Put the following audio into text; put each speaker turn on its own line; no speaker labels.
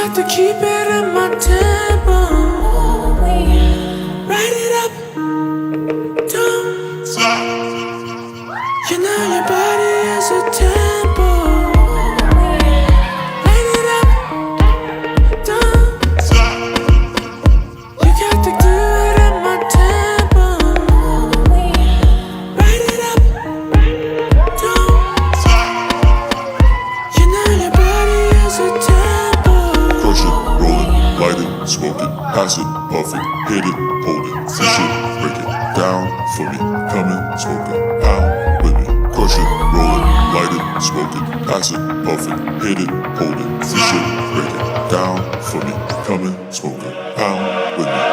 got to keep it in my tempo. Write it up, don't stop. You know your body is a tempo. Write it up, don't stop. You got to do it in my tempo. Write it up, don't stop. You know your body is a tempo.
Crush it, roll it, light it, smoke it, pass it, puff it, hit it, hold it, push it, break it down for me. Come and smoke it, pound with me. Crush it, roll it, light it, smoke it, pass it, puff it, hit it, hold it, push it, break it down for me. Come and smoke it, pound with me.